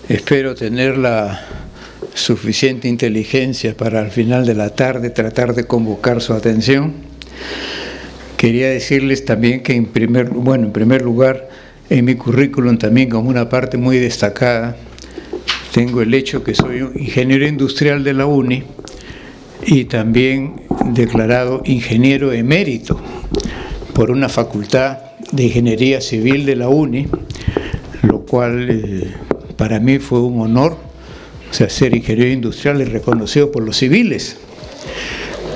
Espero tener la suficiente inteligencia para al final de la tarde tratar de convocar su atención. Quería decirles también que en primer lugar, en mi currículum también como una parte muy destacada, tengo el hecho que soy un ingeniero industrial de la UNI y también declarado ingeniero emérito por una facultad de Ingeniería Civil de la UNI, lo cual para mí fue un honor, ser ingeniero industrial y reconocido por los civiles,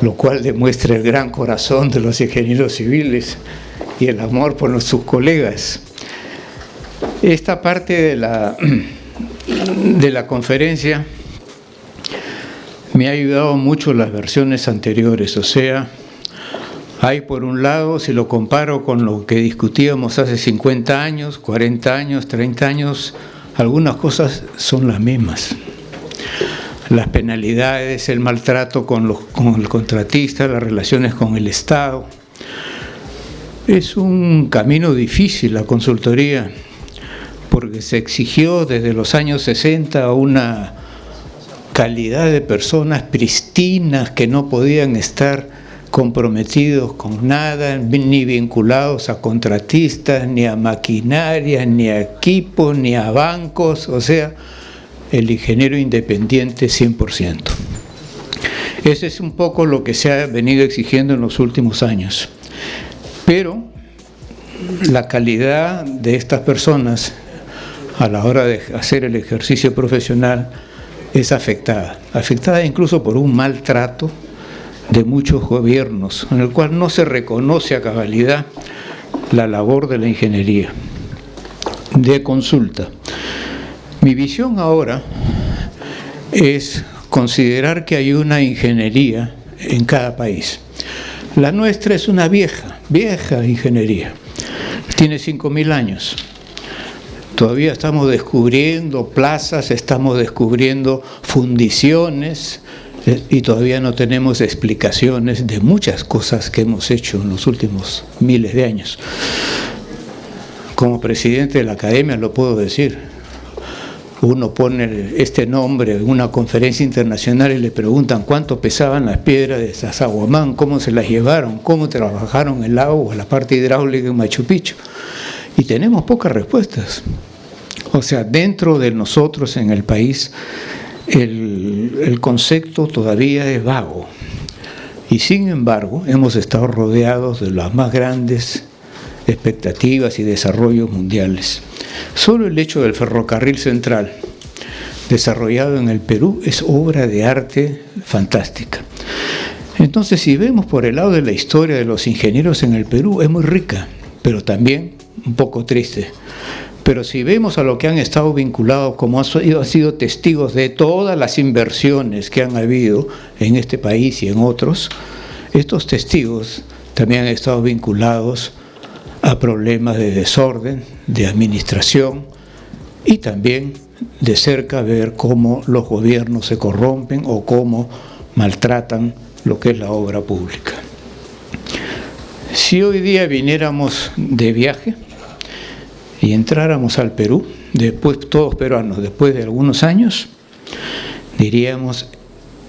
lo cual demuestra el gran corazón de los ingenieros civiles y el amor por sus colegas. Esta parte de la conferencia me ha ayudado mucho las versiones anteriores, hay por un lado, si lo comparo con lo que discutíamos hace 50 años, 40 años, 30 años, algunas cosas son las mismas. Las penalidades, el maltrato con el contratista, las relaciones con el Estado. Es un camino difícil la consultoría, porque se exigió desde los años 60 una calidad de personas pristinas que no podían estar comprometidos con nada, ni vinculados a contratistas, ni a maquinaria, ni a equipos, ni a bancos, el ingeniero independiente 100%. Ese es un poco lo que se ha venido exigiendo en los últimos años. Pero la calidad de estas personas a la hora de hacer el ejercicio profesional es afectada incluso por un maltrato de muchos gobiernos, en el cual no se reconoce a cabalidad la labor de la ingeniería de consulta. Mi visión ahora es considerar que hay una ingeniería en cada país. La nuestra es una vieja ingeniería, tiene 5.000 años. Todavía estamos descubriendo plazas, estamos descubriendo fundiciones, y todavía no tenemos explicaciones de muchas cosas que hemos hecho en los últimos miles de años. Como presidente de la academia lo puedo decir. Uno pone este nombre en una conferencia internacional y le preguntan cuánto pesaban las piedras de Sacsayhuamán, cómo se las llevaron, cómo trabajaron el agua, la parte hidráulica en Machu Picchu. Y tenemos pocas respuestas. Dentro de nosotros en el país, el concepto todavía es vago y sin embargo hemos estado rodeados de las más grandes expectativas y desarrollos mundiales. Solo el hecho del ferrocarril central desarrollado en el Perú es obra de arte fantástica. Entonces, si vemos por el lado de la historia de los ingenieros en el Perú, es muy rica, pero también un poco triste. Pero si vemos a lo que han estado vinculados, como han sido testigos de todas las inversiones que han habido en este país y en otros, estos testigos también han estado vinculados a problemas de desorden, de administración y también de cerca ver cómo los gobiernos se corrompen o cómo maltratan lo que es la obra pública. Si hoy día viniéramos de viaje y entráramos al Perú, después todos peruanos, después de algunos años, diríamos,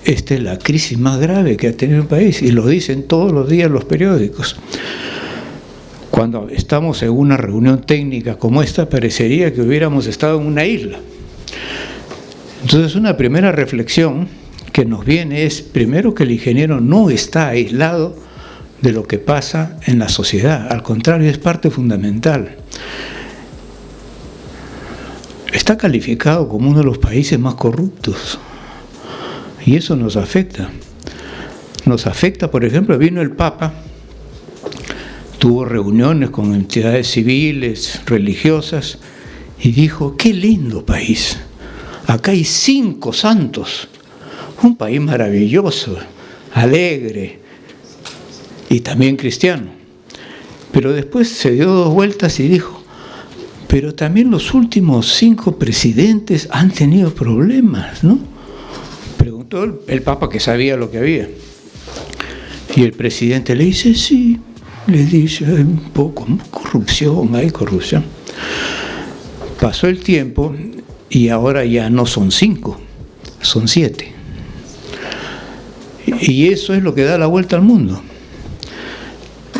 esta es la crisis más grave que ha tenido el país, y lo dicen todos los días los periódicos. Cuando estamos en una reunión técnica como esta, parecería que hubiéramos estado en una isla. Entonces, una primera reflexión que nos viene es, primero, que el ingeniero no está aislado de lo que pasa en la sociedad, al contrario, es parte fundamental. Está calificado como uno de los países más corruptos y eso nos afecta. Nos afecta, por ejemplo, vino el Papa, tuvo reuniones con entidades civiles, religiosas y dijo, qué lindo país, acá hay 5 santos, un país maravilloso, alegre y también cristiano. Pero después se dio 2 vueltas y dijo, pero también los últimos 5 presidentes han tenido problemas, ¿no? Preguntó el Papa, que sabía lo que había. Y el presidente le dice, sí, le dice, hay un poco, hay corrupción. Pasó el tiempo y ahora ya no son 5, son 7. Y eso es lo que da la vuelta al mundo,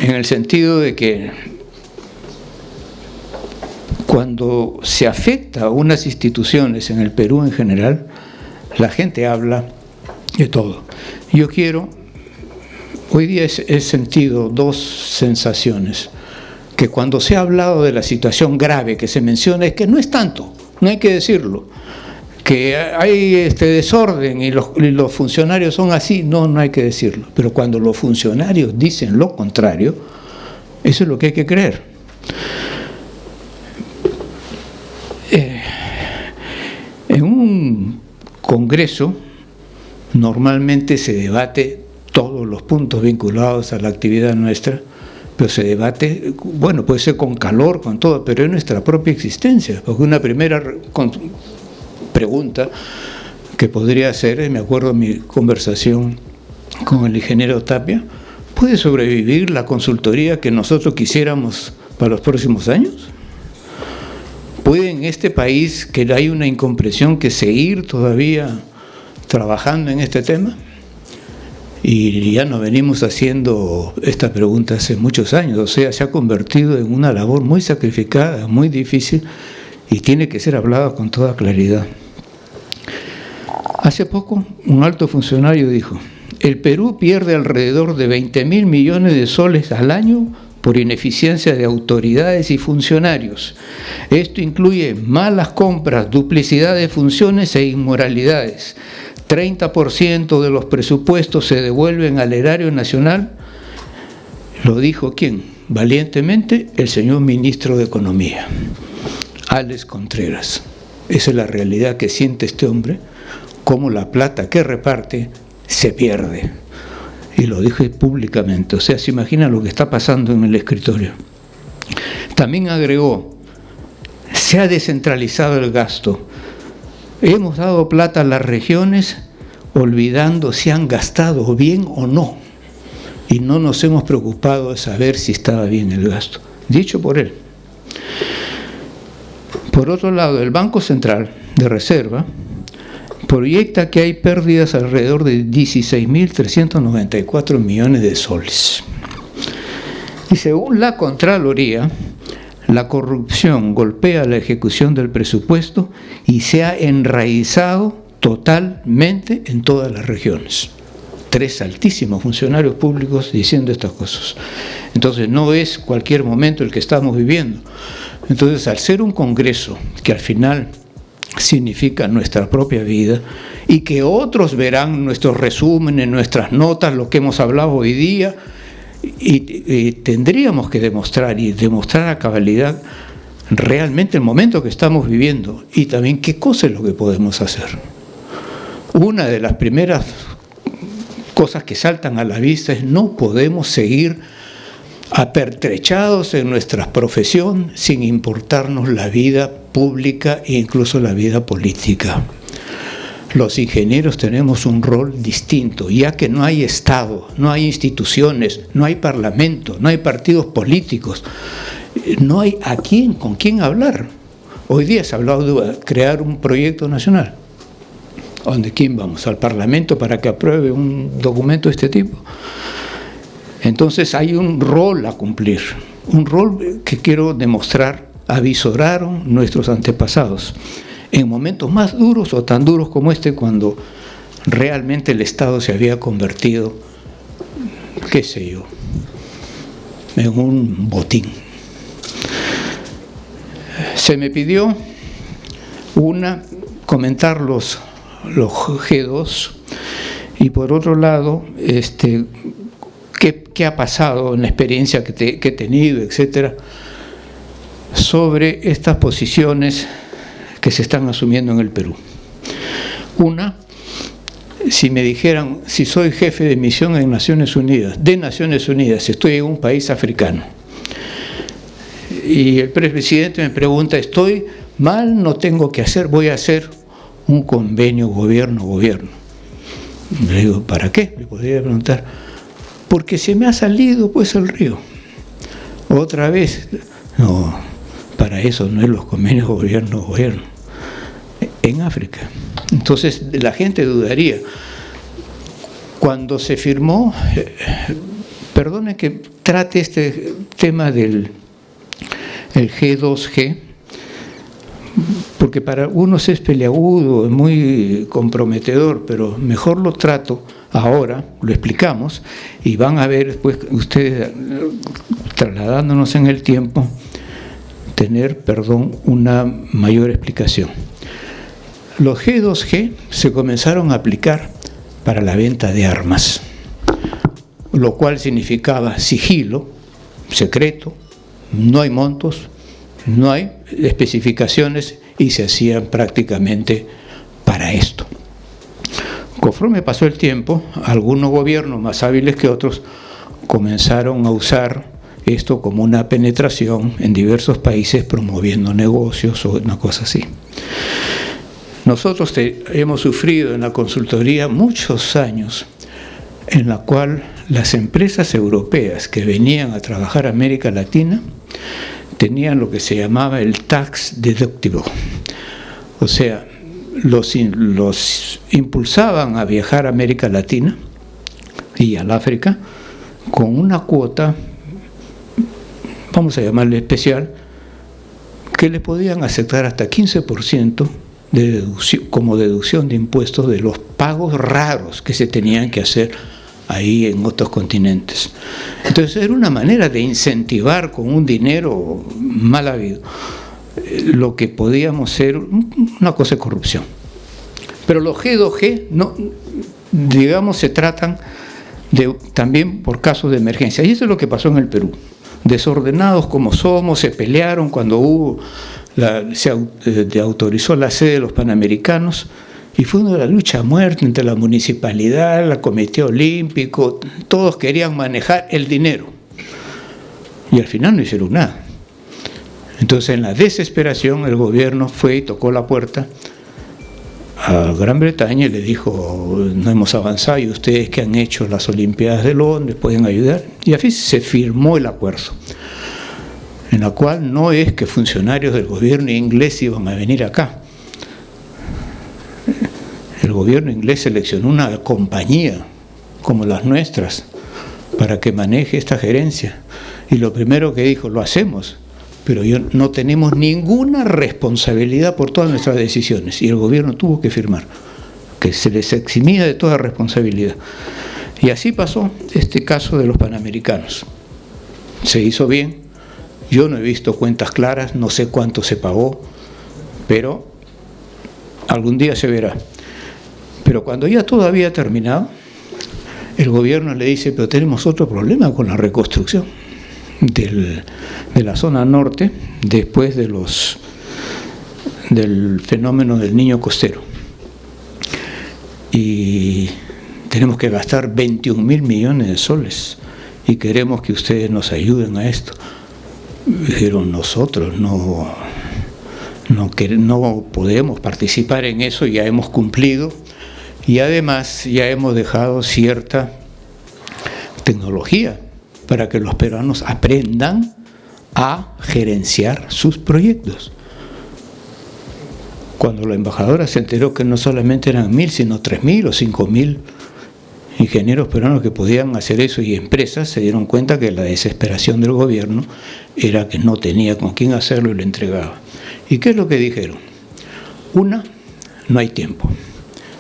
en el sentido de que cuando se afecta a unas instituciones en el Perú en general, la gente habla de todo. Yo quiero, hoy día he sentido dos sensaciones, que cuando se ha hablado de la situación grave que se menciona, es que no es tanto, no hay que decirlo, que hay desorden y los funcionarios son así, no hay que decirlo, pero cuando los funcionarios dicen lo contrario, eso es lo que hay que creer. En un congreso normalmente se debate todos los puntos vinculados a la actividad nuestra, pero se debate, bueno, puede ser con calor, con todo, pero es nuestra propia existencia, porque una primera pregunta que podría hacer, me acuerdo de mi conversación con el ingeniero Tapia, ¿puede sobrevivir la consultoría que nosotros quisiéramos para los próximos años? ¿Puede en este país, que hay una incomprensión, que seguir todavía trabajando en este tema? Y ya nos venimos haciendo esta pregunta hace muchos años, o sea, se ha convertido en una labor muy sacrificada, muy difícil, y tiene que ser hablada con toda claridad. Hace poco, un alto funcionario dijo: el Perú pierde alrededor de 20.000 millones de soles al año por ineficiencia de autoridades y funcionarios. Esto incluye malas compras, duplicidad de funciones e inmoralidades. 30% de los presupuestos se devuelven al erario nacional. ¿Lo dijo quién? Valientemente, el señor ministro de Economía, Alex Contreras. Esa es la realidad que siente este hombre, cómo la plata que reparte se pierde. Y lo dije públicamente, o sea, se imagina lo que está pasando en el escritorio. También agregó: se ha descentralizado el gasto. Hemos dado plata a las regiones olvidando si han gastado bien o no. Y no nos hemos preocupado de saber si estaba bien el gasto. Dicho por él. Por otro lado, el Banco Central de Reserva proyecta que hay pérdidas alrededor de 16.394 millones de soles. Y según la Contraloría, la corrupción golpea la ejecución del presupuesto y se ha enraizado totalmente en todas las regiones. 3 altísimos funcionarios públicos diciendo estas cosas. Entonces no es cualquier momento el que estamos viviendo. Entonces, al ser un congreso que al final significa nuestra propia vida y que otros verán nuestros resúmenes, nuestras notas, lo que hemos hablado hoy día, y tendríamos que demostrar a cabalidad realmente el momento que estamos viviendo y también qué cosa es lo que podemos hacer. Una de las primeras cosas que saltan a la vista es: no podemos seguir apertrechados en nuestra profesión sin importarnos la vida pública e incluso la vida política. Los ingenieros tenemos un rol distinto, ya que no hay Estado, no hay instituciones, no hay parlamento, no hay partidos políticos, no hay con quién hablar. Hoy día se ha hablado de crear un proyecto nacional. ¿Dónde quién vamos? ¿Al Parlamento para que apruebe un documento de este tipo? Entonces hay un rol a cumplir, un rol que quiero demostrar, avisoraron nuestros antepasados. En momentos más duros o tan duros como este, cuando realmente el Estado se había convertido, qué sé yo, en un botín. Se me pidió comentar los G2 y por otro lado, qué ha pasado en la experiencia que he tenido, etcétera, sobre estas posiciones que se están asumiendo en el Perú. Una, si me dijeran, si soy jefe de misión en Naciones Unidas, estoy en un país africano, y el presidente me pregunta, estoy mal, no tengo que hacer, voy a hacer un convenio gobierno-gobierno. Le digo, ¿para qué? Le podría preguntar, porque se me ha salido pues el río. Otra vez, no, para eso no es los convenios gobierno-gobierno. en África. Entonces la gente dudaría. Cuando se firmó, perdone que trate este tema del el G2G, porque para unos es peliagudo, es muy comprometedor, pero mejor lo trato ahora, lo explicamos, y van a ver después ustedes, trasladándonos en el tiempo, tener, una mayor explicación. Los G2G se comenzaron a aplicar para la venta de armas, lo cual significaba sigilo, secreto, no hay montos, no hay especificaciones y se hacían prácticamente para esto. Conforme pasó el tiempo, algunos gobiernos más hábiles que otros comenzaron a usar esto como una penetración en diversos países promoviendo negocios o una cosa así. Nosotros hemos sufrido en la consultoría muchos años en la cual las empresas europeas que venían a trabajar a América Latina tenían lo que se llamaba el tax deductible. O sea, los impulsaban a viajar a América Latina y al África con una cuota, vamos a llamarle especial, que le podían aceptar hasta 15% de deducción, como deducción de impuestos de los pagos raros que se tenían que hacer ahí en otros continentes. Entonces era una manera de incentivar con un dinero mal habido lo que podíamos ser una cosa de corrupción. Pero los G2G, no, digamos, se tratan también por casos de emergencia. Y eso es lo que pasó en el Perú. Desordenados como somos, se pelearon cuando se autorizó la sede de los Panamericanos, y fue una lucha a muerte entre la municipalidad, el Comité Olímpico, todos querían manejar el dinero. Y al final no hicieron nada. Entonces, en la desesperación, el gobierno fue y tocó la puerta a Gran Bretaña y le dijo: no hemos avanzado y ustedes que han hecho las Olimpiadas de Londres pueden ayudar. Y así se firmó el acuerdo, en la cual no es que funcionarios del gobierno inglés iban a venir acá. El gobierno inglés seleccionó una compañía como las nuestras para que maneje esta gerencia. Y lo primero que dijo: lo hacemos, pero no tenemos ninguna responsabilidad por todas nuestras decisiones. Y el gobierno tuvo que firmar que se les eximía de toda responsabilidad. Y así pasó este caso de los Panamericanos. Se hizo bien. Yo no he visto cuentas claras, no sé cuánto se pagó, pero algún día se verá. Pero cuando ya todo había terminado, el gobierno le dice: pero tenemos otro problema con la reconstrucción de la zona norte después del fenómeno del Niño Costero. Y tenemos que gastar 21.000 millones de soles y queremos que ustedes nos ayuden a esto. Dijeron: nosotros no podemos participar en eso, ya hemos cumplido y además ya hemos dejado cierta tecnología para que los peruanos aprendan a gerenciar sus proyectos. Cuando la embajadora se enteró que no solamente eran 1.000, sino 3.000 o 5.000 ingenieros peruanos que podían hacer eso, y empresas, se dieron cuenta que la desesperación del gobierno era que no tenía con quién hacerlo y lo entregaba. ¿Y qué es lo que dijeron? Una, no hay tiempo.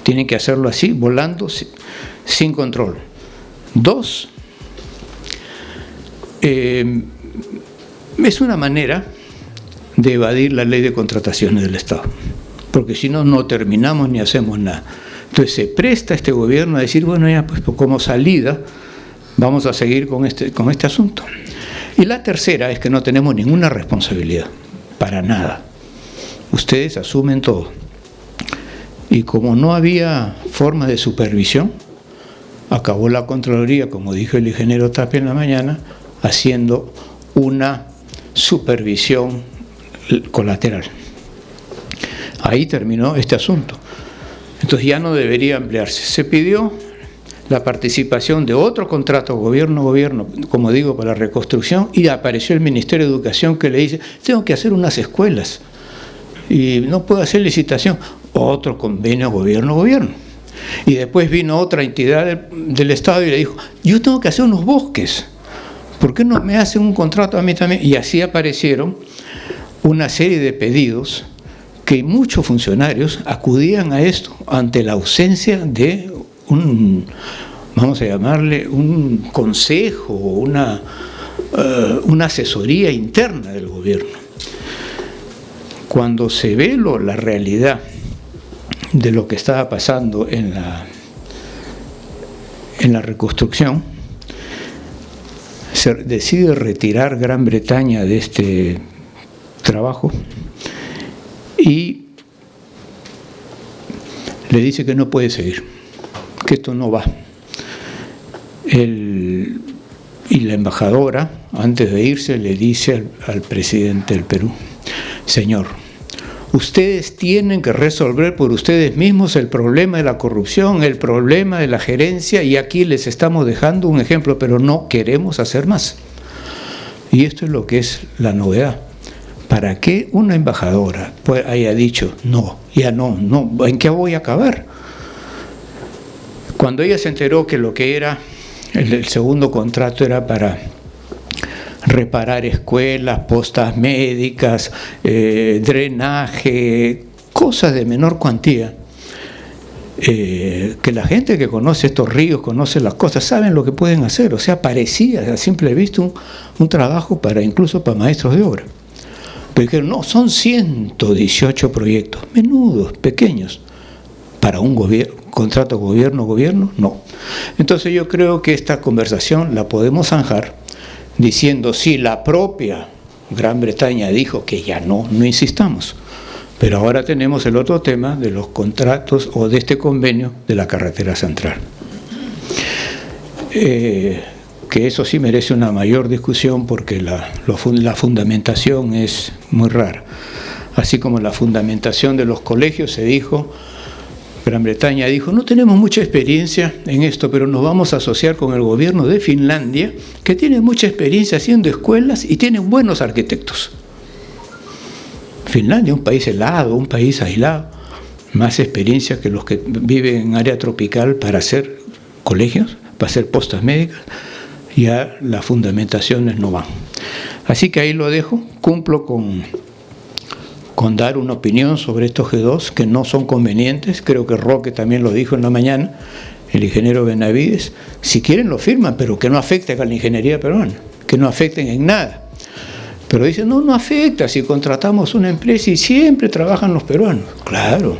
Tienen que hacerlo así, volando, sin control. Dos, es una manera de evadir la ley de contrataciones del Estado, porque si no, no terminamos ni hacemos nada. Entonces se presta este gobierno a decir: bueno, ya pues como salida vamos a seguir con este asunto. Y la tercera es que no tenemos ninguna responsabilidad, para nada. Ustedes asumen todo. Y como no había forma de supervisión, acabó la Contraloría, como dijo el ingeniero Tapia en la mañana, haciendo una supervisión colateral. Ahí terminó este asunto. Entonces ya no debería emplearse. Se pidió la participación de otro contrato gobierno, como digo, para la reconstrucción, y apareció el Ministerio de Educación que le dice: tengo que hacer unas escuelas y no puedo hacer licitación. otro convenio gobierno-gobierno. Y después vino otra entidad del Estado y le dijo, yo tengo que hacer unos bosques, ¿por qué no me hacen un contrato a mí también? Y así aparecieron una serie de pedidos que muchos funcionarios acudían a esto ante la ausencia de un, vamos a llamarle, un consejo, una asesoría interna del gobierno. Cuando se ve la realidad de lo que estaba pasando en la reconstrucción, se decide retirar Gran Bretaña de este trabajo y le dice que no puede seguir, que esto no va. Y la embajadora, antes de irse, le dice al presidente del Perú, señor, ustedes tienen que resolver por ustedes mismos el problema de la corrupción, el problema de la gerencia, y aquí les estamos dejando un ejemplo, pero no queremos hacer más. Y esto es lo que es la novedad. ¿Para qué una embajadora haya dicho, no, ya no, ¿en qué voy a acabar? Cuando ella se enteró que lo que era el segundo contrato era para reparar escuelas, postas médicas, drenaje, cosas de menor cuantía, que la gente que conoce estos ríos, conoce las cosas, saben lo que pueden hacer. O sea, parecía a simple vista un trabajo incluso para maestros de obra. Pero dijeron, no, son 118 proyectos, menudos, pequeños, para un contrato gobierno-gobierno, no. Entonces yo creo que esta conversación la podemos zanjar diciendo, sí, la propia Gran Bretaña dijo que ya no insistamos, pero ahora tenemos el otro tema de los contratos o de este convenio de la carretera central. Que eso sí merece una mayor discusión porque la fundamentación es muy rara. Así como la fundamentación de los colegios se dijo, Gran Bretaña dijo, no tenemos mucha experiencia en esto, pero nos vamos a asociar con el gobierno de Finlandia, que tiene mucha experiencia haciendo escuelas y tiene buenos arquitectos. Finlandia, un país helado, un país aislado, más experiencia que los que viven en área tropical para hacer colegios, para hacer postas médicas, ya las fundamentaciones no van. Así que ahí lo dejo, cumplo con dar una opinión sobre estos G2 que no son convenientes. Creo que Roque también lo dijo en la mañana, el ingeniero Benavides, si quieren lo firman, pero que no afecte a la ingeniería peruana, que no afecten en nada. Pero dicen, no afecta si contratamos una empresa y siempre trabajan los peruanos. Claro,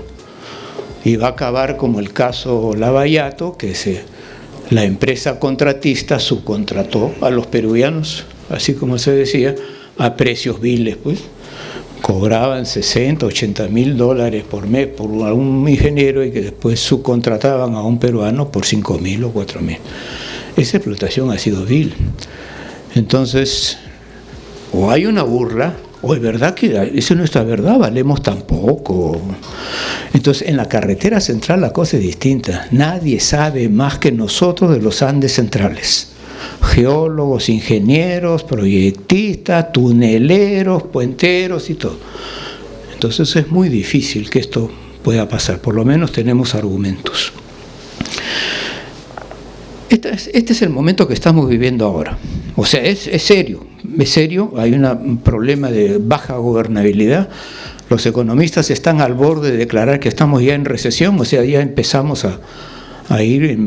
y va a acabar como el caso Lavallato, que la empresa contratista subcontrató a los peruanos, así como se decía, a precios viles, pues. Cobraban 60, 80 mil dólares por mes por algún ingeniero y que después subcontrataban a un peruano por 5 mil o 4 mil. Esa explotación ha sido vil. Entonces, o hay una burla, o es verdad que eso no es verdad, valemos tan poco. Entonces, en la carretera central la cosa es distinta. Nadie sabe más que nosotros de los Andes centrales. Geólogos, ingenieros, proyectistas, tuneleros, puenteros y todo. Entonces es muy difícil que esto pueda pasar, por lo menos tenemos argumentos. Este es el momento que estamos viviendo ahora. O sea, es serio, hay un problema de baja gobernabilidad. Los economistas están al borde de declarar que estamos ya en recesión, o sea, ya empezamos a ir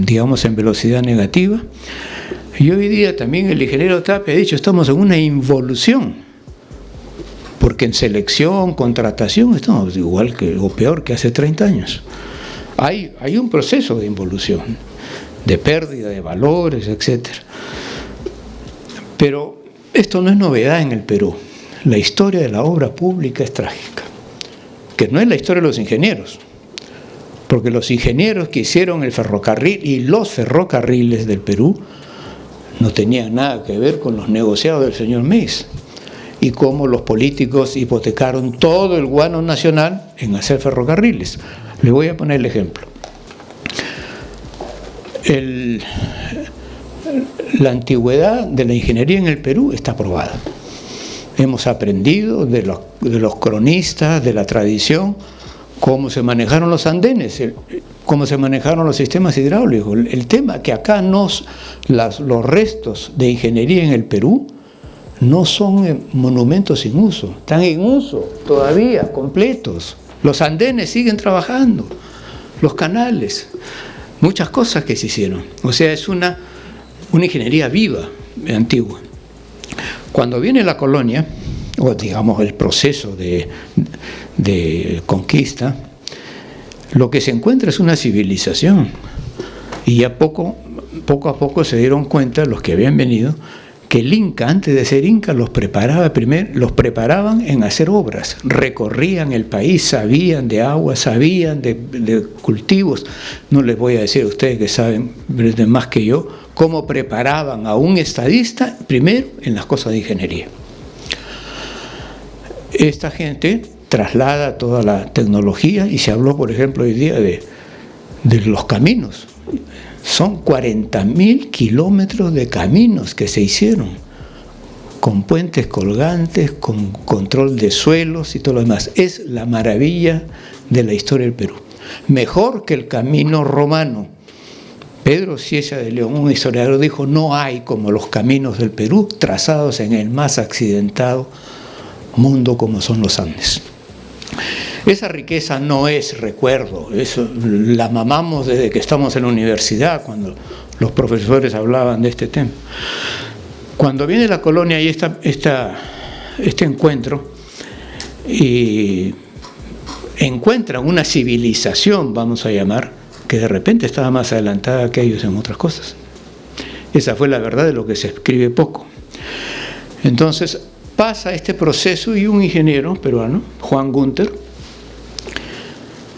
digamos en velocidad negativa. Y hoy día también el ingeniero Tapia ha dicho, estamos en una involución, porque en selección, contratación, estamos igual que, o peor que hace 30 años. Hay un proceso de involución, de pérdida de valores, etc. Pero esto no es novedad en el Perú. La historia de la obra pública es trágica, que no es la historia de los ingenieros, porque los ingenieros que hicieron el ferrocarril y los ferrocarriles del Perú no tenían nada que ver con los negociados del señor Meis y cómo los políticos hipotecaron todo el guano nacional en hacer ferrocarriles. Le voy a poner el ejemplo. La antigüedad de la ingeniería en el Perú está probada. Hemos aprendido de los cronistas, de la tradición, cómo se manejaron los andenes, cómo se manejaron los sistemas hidráulicos. El tema que acá los restos de ingeniería en el Perú no son monumentos sin uso, están en uso todavía, completos. Los andenes siguen trabajando, los canales, muchas cosas que se hicieron. O sea, es una ingeniería viva, antigua. Cuando viene la colonia, o digamos el proceso de conquista, lo que se encuentra es una civilización. Y ya poco a poco se dieron cuenta los que habían venido que el Inca, antes de ser Inca, los preparaban en hacer obras, recorrían el país, sabían de agua, sabían de cultivos. No les voy a decir a ustedes que saben más que yo, cómo preparaban a un estadista primero en las cosas de ingeniería. Esta gente traslada toda la tecnología y se habló, por ejemplo, hoy día de los caminos. Son 40.000 kilómetros de caminos que se hicieron, con puentes colgantes, con control de suelos y todo lo demás. Es la maravilla de la historia del Perú. Mejor que el camino romano. Pedro Cieza de León, un historiador, dijo: no hay como los caminos del Perú trazados en el más accidentado mundo como son los Andes. Esa riqueza no es recuerdo, eso la mamamos desde que estamos en la universidad, cuando los profesores hablaban de este tema. Cuando viene la colonia y este encuentro, y encuentran una civilización, vamos a llamar, que de repente estaba más adelantada que ellos en otras cosas. Esa fue la verdad de lo que se escribe poco. Entonces pasa este proceso y un ingeniero peruano, Juan Gunter,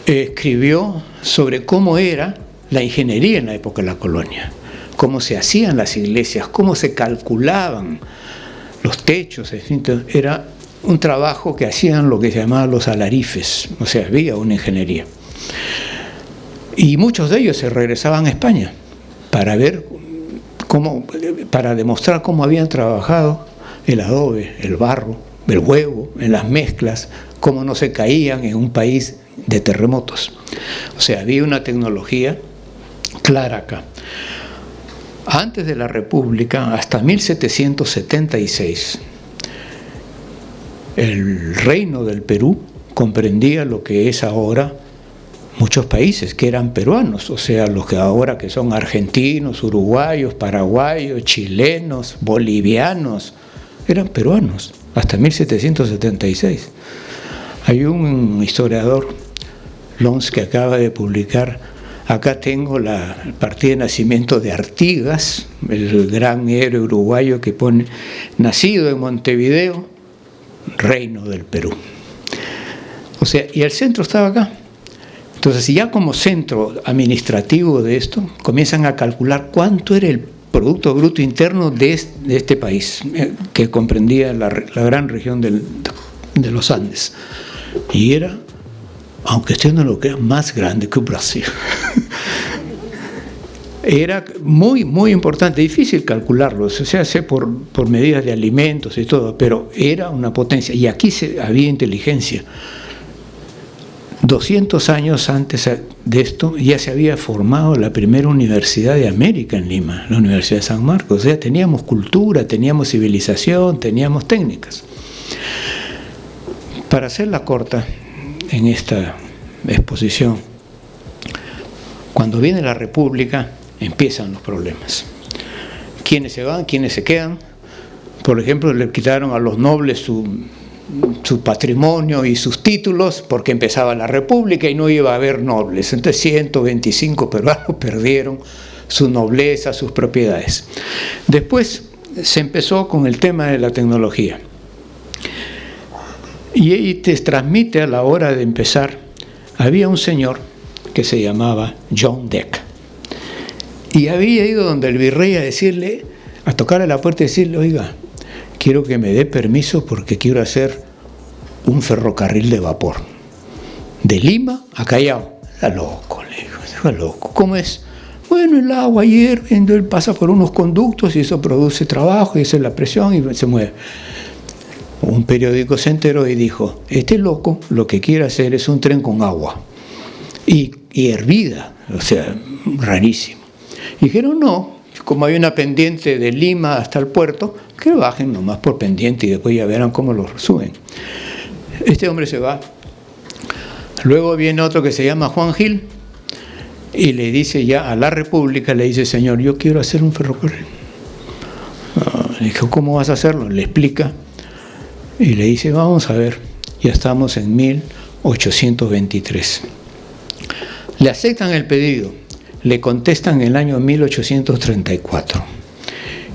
escribió sobre cómo era la ingeniería en la época de la colonia, cómo se hacían las iglesias, cómo se calculaban los techos, en fin, era un trabajo que hacían lo que se llamaba los alarifes, o sea, había una ingeniería. Y muchos de ellos se regresaban a España para ver para demostrar cómo habían trabajado el adobe, el barro, el huevo, en las mezclas, cómo no se caían en un país de terremotos. O sea, había una tecnología clara acá. Antes de la República, hasta 1776, el reino del Perú comprendía lo que es ahora muchos países que eran peruanos, o sea, los que ahora que son argentinos, uruguayos, paraguayos, chilenos, bolivianos, eran peruanos, hasta 1776. Hay un historiador, Lons, que acaba de publicar, acá tengo la partida de nacimiento de Artigas, el gran héroe uruguayo que pone, nacido en Montevideo, reino del Perú. O sea, y el centro estaba acá. Entonces, ya como centro administrativo de esto, comienzan a calcular cuánto era el Producto Bruto Interno de este país, que comprendía la gran región de los Andes. Y era, aunque usted no lo crea, más grande que Brasil. Era muy, muy importante, difícil calcularlo, se hace por medidas de alimentos y todo, pero era una potencia. Y aquí había inteligencia. 200 años antes de esto ya se había formado la primera universidad de América en Lima, la Universidad de San Marcos. O sea, teníamos cultura, teníamos civilización, teníamos técnicas. Para hacerla corta en esta exposición, cuando viene la República empiezan los problemas. ¿Quiénes se van? ¿Quiénes se quedan? Por ejemplo, le quitaron a los nobles su patrimonio y sus títulos porque empezaba la República y no iba a haber nobles. Entonces 125 peruanos perdieron su nobleza, sus propiedades. Después se empezó con el tema de la tecnología. Y te transmite a la hora de empezar, había un señor que se llamaba John Deck. Y había ido donde el virrey a tocarle la puerta y decirle: oiga, quiero que me dé permiso porque quiero hacer un ferrocarril de vapor. De Lima a Callao. Está loco, le dijo, está loco. ¿Cómo es? Bueno, el agua hierve, él pasa por unos conductos y eso produce trabajo y esa es la presión y se mueve. un periódico se enteró y dijo: este loco lo que quiere hacer es un tren con agua y hervida, o sea, rarísimo. Y dijeron: no, como hay una pendiente de Lima hasta el puerto, que bajen nomás por pendiente y después ya verán cómo lo suben. Este hombre se va. Luego viene otro que se llama Juan Gil y le dice ya a la República, le dice: señor, yo quiero hacer un ferrocarril. Dijo: ¿cómo vas a hacerlo? Le explica y le dice: vamos a ver. Ya estamos en 1823. Le aceptan el pedido, le contestan en el año 1834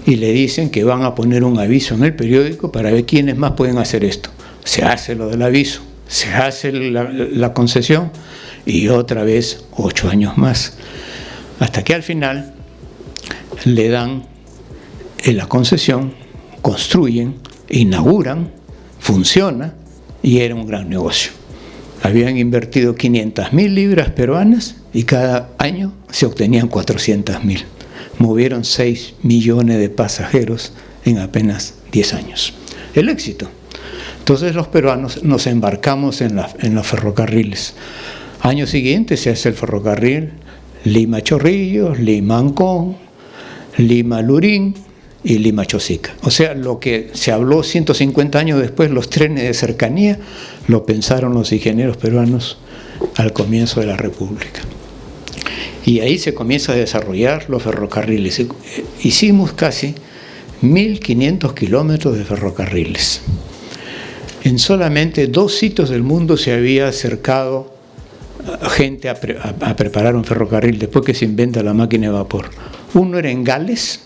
y le dicen que van a poner un aviso en el periódico para ver quiénes más pueden hacer esto. Se hace lo del aviso, se hace la concesión y otra vez 8 años más, hasta que al final le dan la concesión, construyen, inauguran, funciona y era un gran negocio. Habían invertido 500.000 libras peruanas y cada año se obtenían 400.000. Movieron 6 millones de pasajeros en apenas 10 años. El éxito. Entonces los peruanos nos embarcamos en los ferrocarriles. Año siguiente se hace el ferrocarril Lima-Chorrillos, Lima-Ancón, Lima-Lurín y Lima-Chosica. O sea, lo que se habló 150 años después, los trenes de cercanía, lo pensaron los ingenieros peruanos al comienzo de la República. Y ahí se comienza a desarrollar los ferrocarriles. Hicimos casi 1.500 kilómetros de ferrocarriles. En solamente 2 sitios del mundo se había acercado gente a preparar un ferrocarril después que se inventa la máquina de vapor. Uno era en Gales.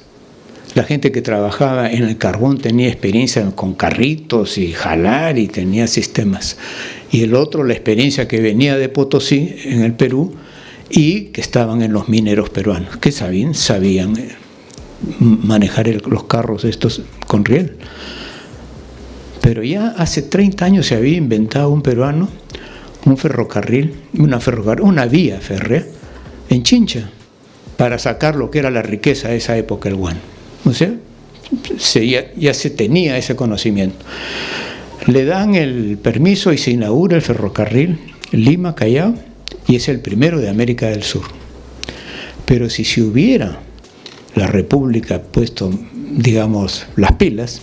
La gente que trabajaba en el carbón tenía experiencia con carritos y jalar y tenía sistemas. Y el otro, la experiencia que venía de Potosí, en el Perú, y que estaban en los mineros peruanos, que sabían manejar los carros estos con riel. Pero ya hace 30 años se había inventado un peruano un ferrocarril, una vía férrea en Chincha, para sacar lo que era la riqueza de esa época, el guano. O sea, ya se tenía ese conocimiento. Le dan el permiso y se inaugura el ferrocarril Lima-Callao y es el primero de América del Sur. Pero si se hubiera la República puesto, digamos, las pilas,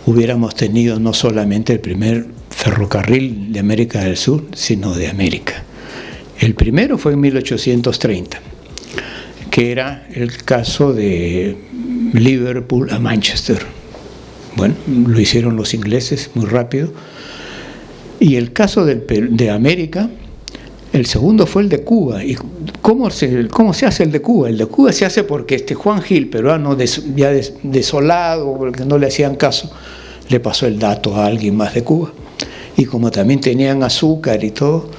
hubiéramos tenido no solamente el primer ferrocarril de América del Sur, sino de América. El primero fue en 1830. Que era el caso de Liverpool a Manchester. Bueno, lo hicieron los ingleses muy rápido. Y el caso de América, el segundo fue el de Cuba. ¿Y cómo se hace el de Cuba? El de Cuba se hace porque Juan Gil, peruano ya desolado, porque no le hacían caso, le pasó el dato a alguien más de Cuba. Y como también tenían azúcar y todo,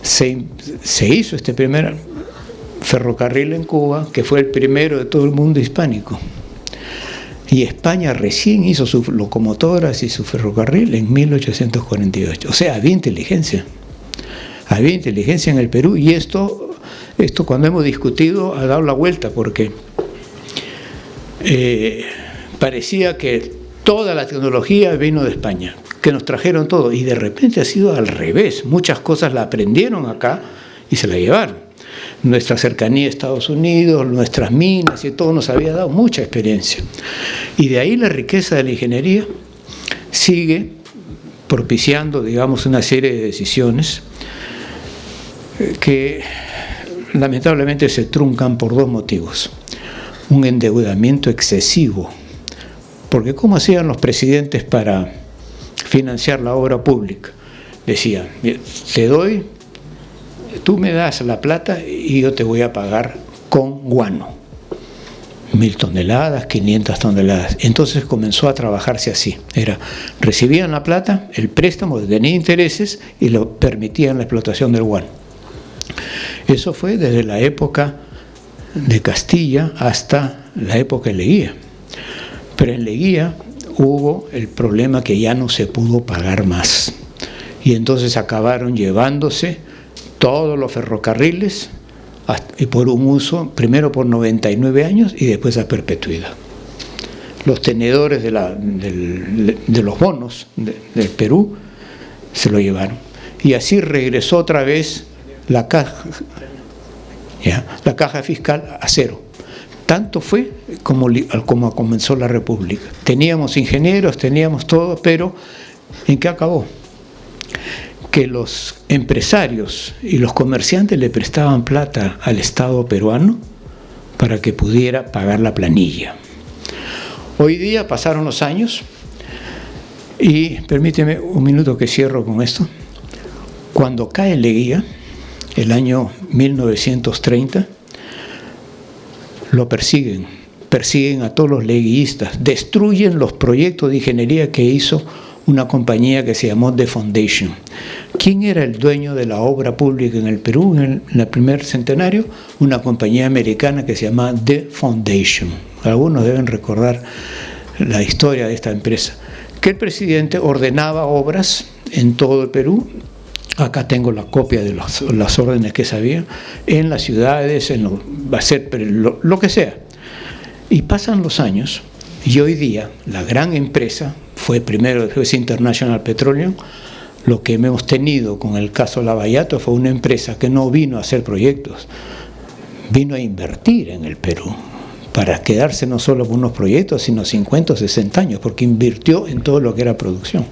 se hizo este primer ferrocarril en Cuba, que fue el primero de todo el mundo hispánico. Y España recién hizo sus locomotoras y su ferrocarril en 1848. O sea, había inteligencia en el Perú, y esto cuando hemos discutido ha dado la vuelta, porque parecía que toda la tecnología vino de España, que nos trajeron todo, y de repente ha sido al revés. Muchas cosas la aprendieron acá y se la llevaron. Nuestra cercanía a Estados Unidos, nuestras minas y todo nos había dado mucha experiencia. Y de ahí la riqueza de la ingeniería sigue propiciando, digamos, una serie de decisiones que lamentablemente se truncan por 2 motivos. Un endeudamiento excesivo, porque ¿cómo hacían los presidentes para financiar la obra pública? Decían: tú me das la plata y yo te voy a pagar con guano. 1.000 toneladas, 500 toneladas. Entonces comenzó a trabajarse así. Recibían la plata, el préstamo tenía intereses y lo permitían la explotación del guano. Eso fue desde la época de Castilla hasta la época de Leguía. Pero en Leguía hubo el problema que ya no se pudo pagar más. Y entonces acabaron llevándose todos los ferrocarriles y por un uso, primero por 99 años y después a perpetuidad. los tenedores de los bonos del Perú, se lo llevaron. Y así regresó otra vez la caja fiscal a cero. Tanto fue como comenzó la República. Teníamos ingenieros, teníamos todo, pero ¿en qué acabó? Que los empresarios y los comerciantes le prestaban plata al Estado peruano para que pudiera pagar la planilla. Hoy día pasaron los años y permíteme un minuto que cierro con esto. Cuando cae Leguía, el año 1930, lo persiguen a todos los leguístas, destruyen los proyectos de ingeniería que hizo una compañía que se llamó The Foundation. ¿Quién era el dueño de la obra pública en el Perú en el primer centenario? Una compañía americana que se llama The Foundation. Algunos deben recordar la historia de esta empresa. Que el presidente ordenaba obras en todo el Perú. Acá tengo la copia de las órdenes que sabía, en las ciudades, lo que sea. Y pasan los años y hoy día la gran empresa fue primero International Petroleum. Lo que hemos tenido con el caso Lavallato fue una empresa que no vino a hacer proyectos, vino a invertir en el Perú, para quedarse no solo con unos proyectos, sino 50 o 60 años, porque invirtió en todo lo que era producción.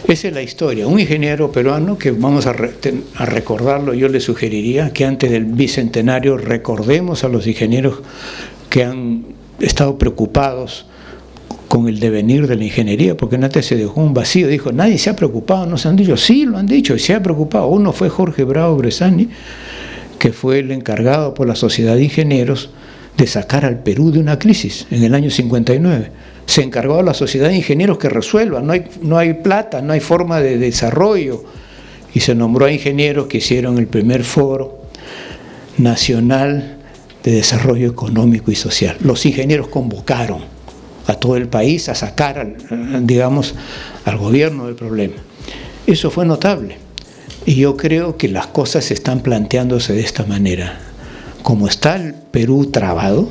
Esa es la historia. Un ingeniero peruano que vamos a recordarlo, yo le sugeriría que antes del bicentenario recordemos a los ingenieros que han estado preocupados con el devenir de la ingeniería, porque antes se dejó un vacío, dijo, nadie se ha preocupado, no se han dicho, sí lo han dicho, y se ha preocupado. Uno fue Jorge Bravo Bressani, que fue el encargado por la Sociedad de Ingenieros de sacar al Perú de una crisis en el año 59. Se encargó a la Sociedad de Ingenieros que resuelva, no hay plata, no hay forma de desarrollo, y se nombró a ingenieros que hicieron el primer foro nacional de desarrollo económico y social. Los ingenieros convocaron a todo el país a sacar, al gobierno del problema. Eso fue notable. Y yo creo que las cosas están planteándose de esta manera. Como está el Perú trabado,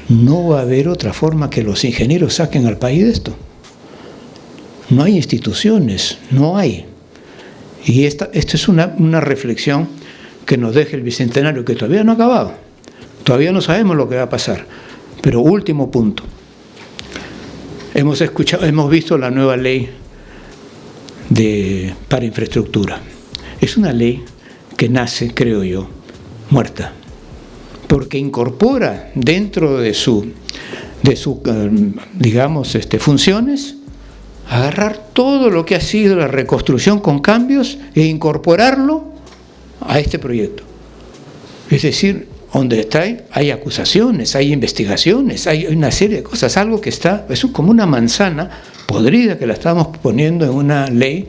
no va a haber otra forma que los ingenieros saquen al país de esto. No hay instituciones, no hay. Y esta es una reflexión que nos deja el Bicentenario, que todavía no ha acabado. Todavía no sabemos lo que va a pasar. Pero último punto. Hemos visto la nueva ley para infraestructura. Es una ley que nace, creo yo, muerta, porque incorpora dentro de sus funciones, agarrar todo lo que ha sido la reconstrucción con cambios e incorporarlo a este proyecto. Es decir, donde está, hay acusaciones, hay investigaciones, hay una serie de cosas, algo que está, es como una manzana podrida que la estamos poniendo en una ley,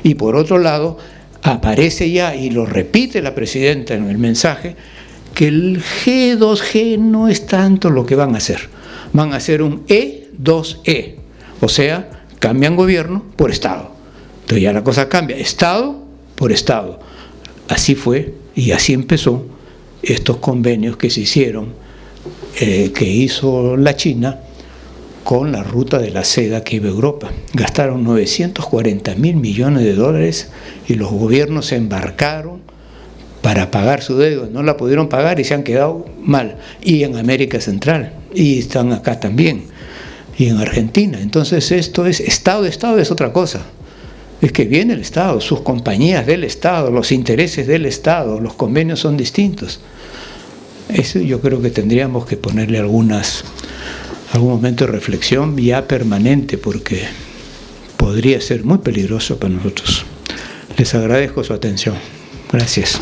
y por otro lado aparece ya, y lo repite la presidenta en el mensaje, que el G2G no es tanto lo que van a hacer un E2E, o sea, cambian gobierno por Estado. Entonces ya la cosa cambia, Estado por Estado. Así fue y así empezó estos convenios que se hicieron, que hizo la China con la ruta de la seda que iba a Europa. Gastaron 940.000 millones de dólares y los gobiernos se embarcaron para pagar su deuda. No la pudieron pagar y se han quedado mal. Y en América Central, y están acá también, y en Argentina. Entonces esto es, Estado es otra cosa. Es que viene el Estado, sus compañías del Estado, los intereses del Estado, los convenios son distintos. Eso yo creo que tendríamos que ponerle algún momento de reflexión ya permanente, porque podría ser muy peligroso para nosotros. Les agradezco su atención. Gracias.